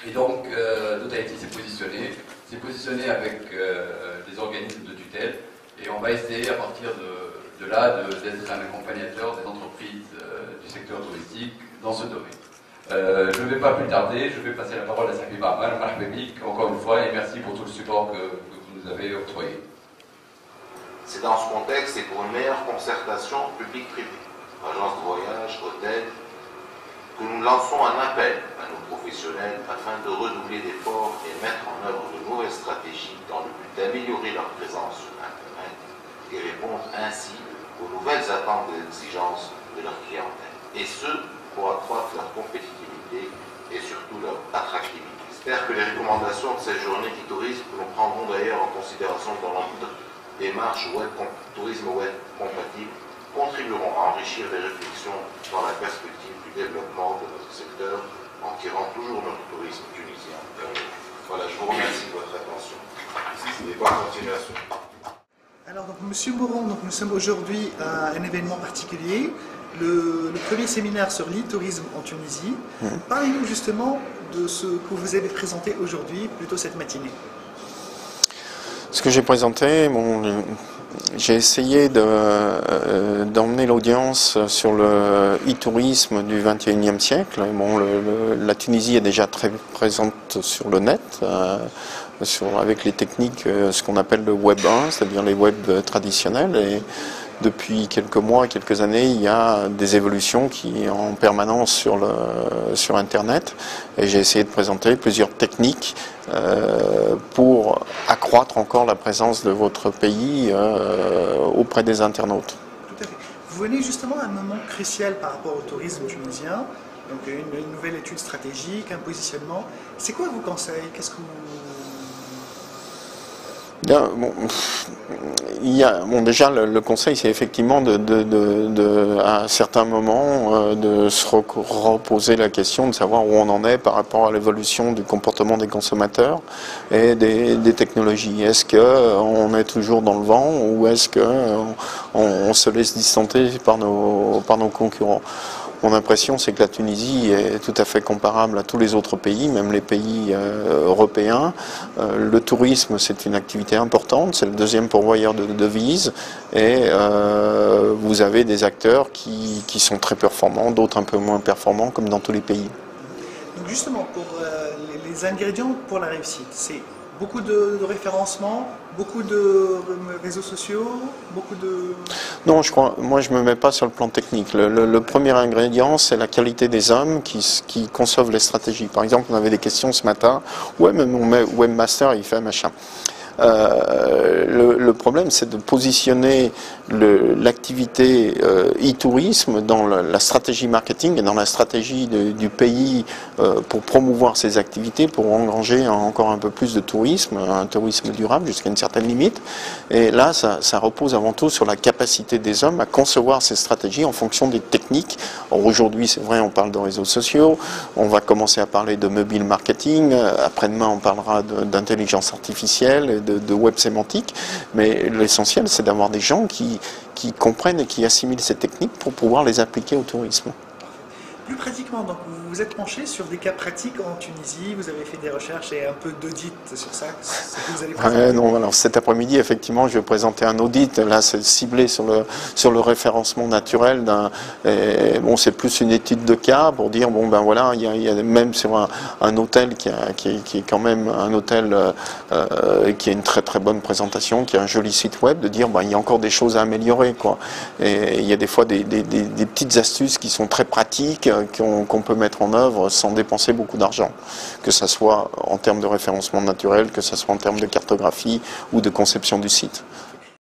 Et donc, Totality s'est positionné avec des organismes de tutelle, et on va essayer à partir de là d'être un accompagnateur des entreprises du secteur touristique dans ce domaine. Je ne vais pas plus tarder, je vais passer la parole à Safi Barman, Marhbabik, encore une fois, et merci pour tout le support que vous nous avez octroyé. C'est dans ce contexte et pour une meilleure concertation publique-privée, agences de voyage, hôtels, que nous lançons un appel à nos professionnels afin de redoubler d'efforts et mettre en œuvre de nouvelles stratégies dans le but d'améliorer leur présence sur Internet et répondre ainsi aux nouvelles attentes et exigences de leur clientèle. Et ce, pour accroître leur compétitivité et surtout leur attractivité. J'espère que les recommandations de cette journée du tourisme, que nous prendrons d'ailleurs en considération dans notre démarche tourisme web compatible, contribueront à enrichir les réflexions dans la perspective du développement de notre secteur en tirant toujours notre tourisme tunisien. Voilà, je vous remercie de votre attention. Et bonne continuation. Alors, donc, Monsieur Moron, donc, nous sommes aujourd'hui à un événement particulier, le premier séminaire sur l'e-tourisme en Tunisie. Parlez-nous justement de ce que vous avez présenté aujourd'hui, plutôt cette matinée. Ce que j'ai présenté, j'ai essayé d'emmener l'audience sur le e-tourisme du XXIe siècle. La Tunisie est déjà très présente sur le net, avec les techniques, ce qu'on appelle le Web 1, c'est-à-dire les web traditionnels. Et depuis quelques mois, quelques années, il y a des évolutions qui en permanence sur Internet. Et j'ai essayé de présenter plusieurs techniques pour accroître encore la présence de votre pays auprès des internautes. Tout à fait. Vous venez justement à un moment crucial par rapport au tourisme tunisien, donc une nouvelle étude stratégique, un positionnement. C'est quoi vos conseils? Qu'est-ce que vous... Bien, déjà le conseil, c'est effectivement à certains moments de se reposer la question de savoir où on en est par rapport à l'évolution du comportement des consommateurs et des technologies. Est-ce qu'on est toujours dans le vent ou est-ce qu'on se laisse distanter par nos concurrents? Mon impression, c'est que la Tunisie est tout à fait comparable à tous les autres pays, même les pays européens. Le tourisme, c'est une activité importante, c'est le deuxième pourvoyeur de devises, et vous avez des acteurs qui sont très performants, d'autres un peu moins performants, comme dans tous les pays. Donc justement, pour les ingrédients pour la réussite, c'est beaucoup de référencement, beaucoup de réseaux sociaux, beaucoup de... Non, moi je ne me mets pas sur le plan technique. Le premier ingrédient, c'est la qualité des hommes qui conçoivent les stratégies. Par exemple, on avait des questions ce matin, ouais, mais mon webmaster, il fait machin. Le problème, c'est de positionner l'activité e-tourisme dans la stratégie marketing et dans la stratégie du pays pour promouvoir ses activités, pour engranger encore un peu plus de tourisme, un tourisme durable jusqu'à une certaine limite. Et là, ça repose avant tout sur la capacité des hommes à concevoir ces stratégies en fonction des techniques. Aujourd'hui, c'est vrai, on parle de réseaux sociaux, on va commencer à parler de mobile marketing, après-demain on parlera d'intelligence artificielle, de web sémantique, mais l'essentiel, c'est d'avoir des gens qui comprennent et qui assimilent ces techniques pour pouvoir les appliquer au tourisme. Plus pratiquement, donc vous vous êtes penché sur des cas pratiques en Tunisie, vous avez fait des recherches et un peu d'audit sur ça, ce que vous allez présenter. Non, alors cet après-midi, effectivement, je vais présenter un audit. Là, c'est ciblé sur le référencement naturel. Bon, c'est plus une étude de cas pour dire, bon, ben voilà, il y a même sur un hôtel qui est quand même un hôtel qui a une très très bonne présentation, qui a un joli site web, de dire, ben, il y a encore des choses à améliorer, quoi. Et il y a des fois des petites astuces qui sont très pratiques, qu'on peut mettre en œuvre sans dépenser beaucoup d'argent, que ce soit en termes de référencement naturel, que ce soit en termes de cartographie ou de conception du site.